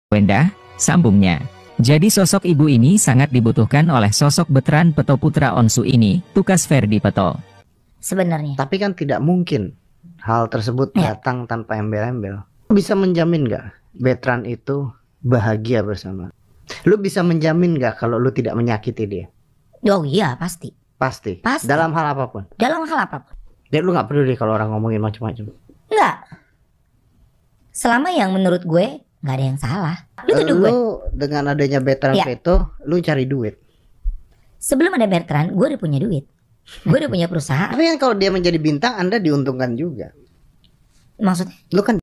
Wenda, sambungnya. Jadi sosok ibu ini sangat dibutuhkan oleh sosok Betran Peto putra Onsu ini, tukas Ferdi Peto. Sebenarnya. Tapi kan tidak mungkin hal tersebut datang tanpa embel-embel. Bisa menjamin nggak Betran itu bahagia bersama? Lu bisa menjamin nggak kalau lu tidak menyakiti dia? Oh iya, pasti. Pasti. Pasti. Dalam hal apapun. Dalam hal apapun. Jadi lu nggak peduli kalau orang ngomongin macam-macam. Enggak. Selama yang menurut gue nggak ada yang salah. Lu tuduh gue. Lu dengan adanya Betran Peto, lu cari duit. Sebelum ada Bertrand, gue udah punya duit. Gue udah punya perusahaan. Tapi kan kalau dia menjadi bintang, Anda diuntungkan juga. Maksudnya? Lu kan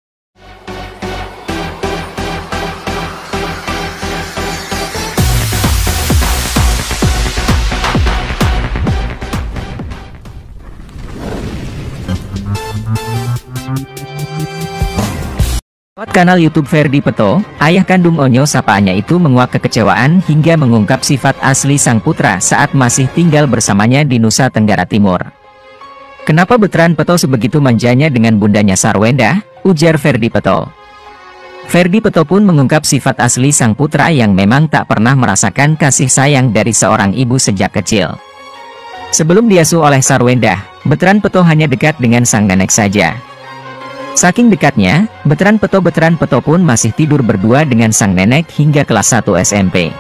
Lewat kanal YouTube Ferdi Peto, ayah kandung Onyo sapaannya itu menguak kekecewaan hingga mengungkap sifat asli sang putra saat masih tinggal bersamanya di Nusa Tenggara Timur. Kenapa Betran Peto sebegitu manjanya dengan bundanya Sarwenda? Ujar Ferdi Peto. Ferdi Peto pun mengungkap sifat asli sang putra yang memang tak pernah merasakan kasih sayang dari seorang ibu sejak kecil. Sebelum diasuh oleh Sarwenda, Betran Peto hanya dekat dengan sang nenek saja. Saking dekatnya, Betran Peto pun masih tidur berdua dengan sang nenek hingga kelas 1 SMP.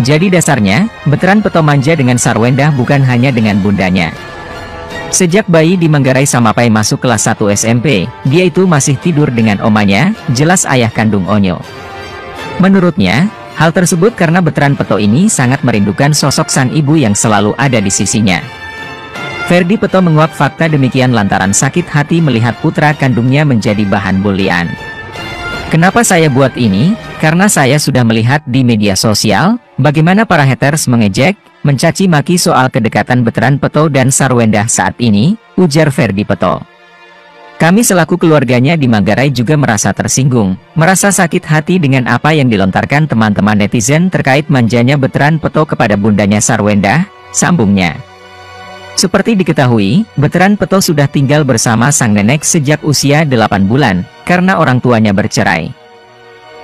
Jadi dasarnya, Betran Peto manja dengan Sarwenda bukan hanya dengan bundanya. Sejak bayi di Manggarai Sampai masuk kelas 1 SMP, dia itu masih tidur dengan omanya, jelas ayah kandung Onyo. Menurutnya, hal tersebut karena Betran Peto ini sangat merindukan sosok sang ibu yang selalu ada di sisinya. Ferdi Peto menguak fakta demikian lantaran sakit hati melihat putra kandungnya menjadi bahan bulian. Kenapa saya buat ini? Karena saya sudah melihat di media sosial, bagaimana para haters mengejek, mencaci maki soal kedekatan Betran Peto dan Sarwenda saat ini, ujar Ferdi Peto. Kami selaku keluarganya di Manggarai juga merasa tersinggung, merasa sakit hati dengan apa yang dilontarkan teman-teman netizen terkait manjanya Betran Peto kepada bundanya Sarwenda, sambungnya. Seperti diketahui, Betran Peto sudah tinggal bersama sang nenek sejak usia 8 bulan, karena orang tuanya bercerai.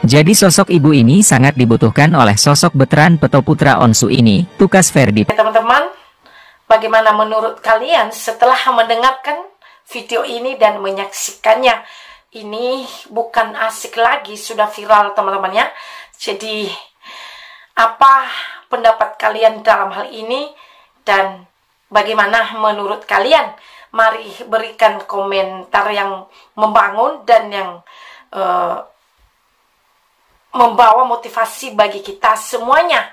Jadi sosok ibu ini sangat dibutuhkan oleh sosok Betran Peto putra Onsu ini, tukas Ferdi. Teman-teman, bagaimana menurut kalian setelah mendengarkan video ini dan menyaksikannya? Ini bukan asik lagi, sudah viral teman-teman ya. Jadi, apa pendapat kalian dalam hal ini? Dan bagaimana menurut kalian? Mari berikan komentar yang membangun dan yang membawa motivasi bagi kita semuanya.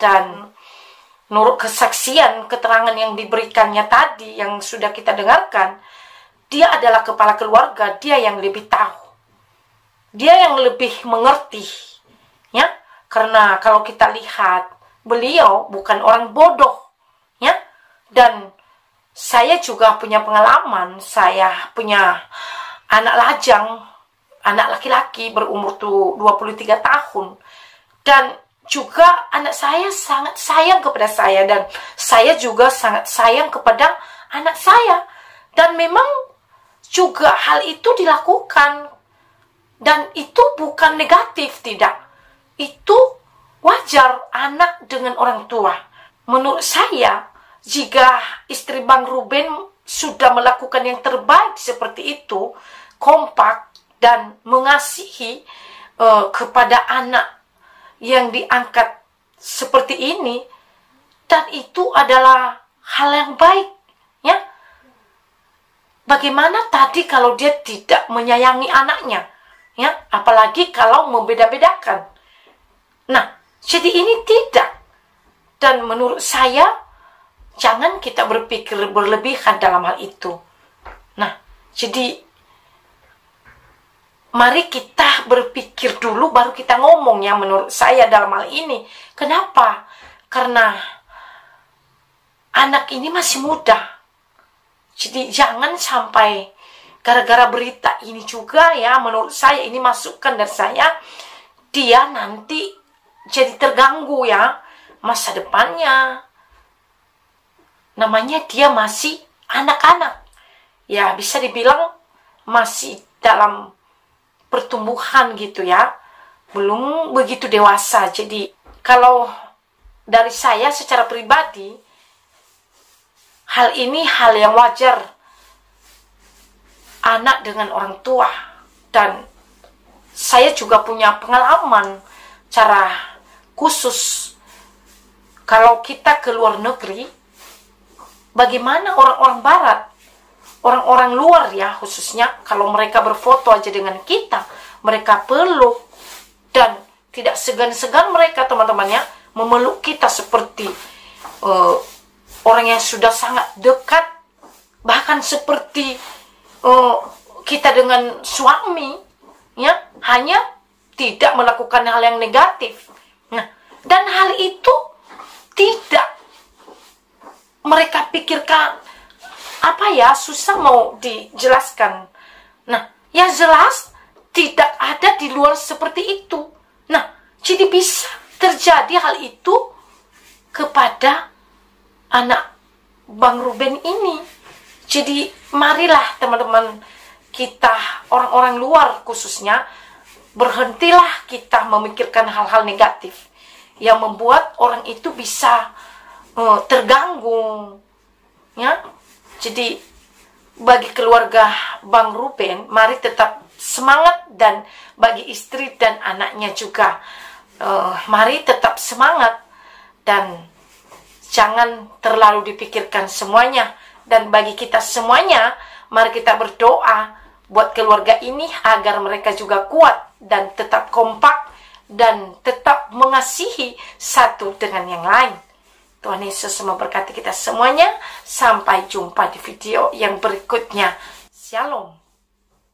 Dan menurut kesaksian, keterangan yang diberikannya tadi, yang sudah kita dengarkan, dia adalah kepala keluarga, dia yang lebih tahu. Dia yang lebih mengerti. Ya, karena kalau kita lihat, beliau bukan orang bodoh. Ya, dan saya juga punya pengalaman, saya punya anak lajang, anak laki-laki berumur 23 tahun. Dan juga anak saya sangat sayang kepada saya, dan saya juga sangat sayang kepada anak saya. Dan memang juga hal itu dilakukan. Dan itu bukan negatif, tidak. Itu wajar anak dengan orang tua. Menurut saya, jika istri Bang Ruben sudah melakukan yang terbaik seperti itu, kompak dan mengasihi kepada anak yang diangkat seperti ini, dan itu adalah hal yang baik, ya. Bagaimana tadi kalau dia tidak menyayangi anaknya, ya, apalagi kalau membeda-bedakan. Nah, jadi ini tidak. Dan menurut saya, jangan kita berpikir berlebihan dalam hal itu. Nah, jadi mari kita berpikir dulu baru kita ngomong ya, menurut saya dalam hal ini. Kenapa? Karena anak ini masih muda. Jadi jangan sampai gara-gara berita ini juga ya, menurut saya ini masukan dari saya, dia nanti jadi terganggu ya masa depannya. Namanya dia masih anak-anak. Ya, bisa dibilang masih dalam pertumbuhan gitu ya. belum begitu dewasa. Jadi kalau dari saya secara pribadi, hal ini hal yang wajar, anak dengan orang tua. Dan saya juga punya pengalaman cara khusus kalau kita ke luar negeri, bagaimana orang-orang barat, orang-orang luar ya khususnya, kalau mereka berfoto aja dengan kita, mereka peluk, dan tidak segan-segan mereka teman-temannya memeluk kita seperti orang yang sudah sangat dekat, bahkan seperti kita dengan suami, ya, hanya tidak melakukan hal yang negatif. Nah, dan hal itu tidak mereka pikirkan, apa ya, susah mau dijelaskan. Nah, yang jelas tidak ada di luar seperti itu. Nah, jadi bisa terjadi hal itu kepada anak Bang Ruben ini. Jadi marilah teman-teman kita, orang-orang luar khususnya, berhentilah kita memikirkan hal-hal negatif yang membuat orang itu bisa terganggu, ya. Jadi bagi keluarga Bang Ruben, mari tetap semangat, dan bagi istri dan anaknya juga, mari tetap semangat dan jangan terlalu dipikirkan semuanya. Dan bagi kita semuanya, mari kita berdoa buat keluarga ini agar mereka juga kuat dan tetap kompak dan tetap mengasihi satu dengan yang lain. Tuhan Yesus memberkati kita semuanya. Sampai jumpa di video yang berikutnya. Shalom.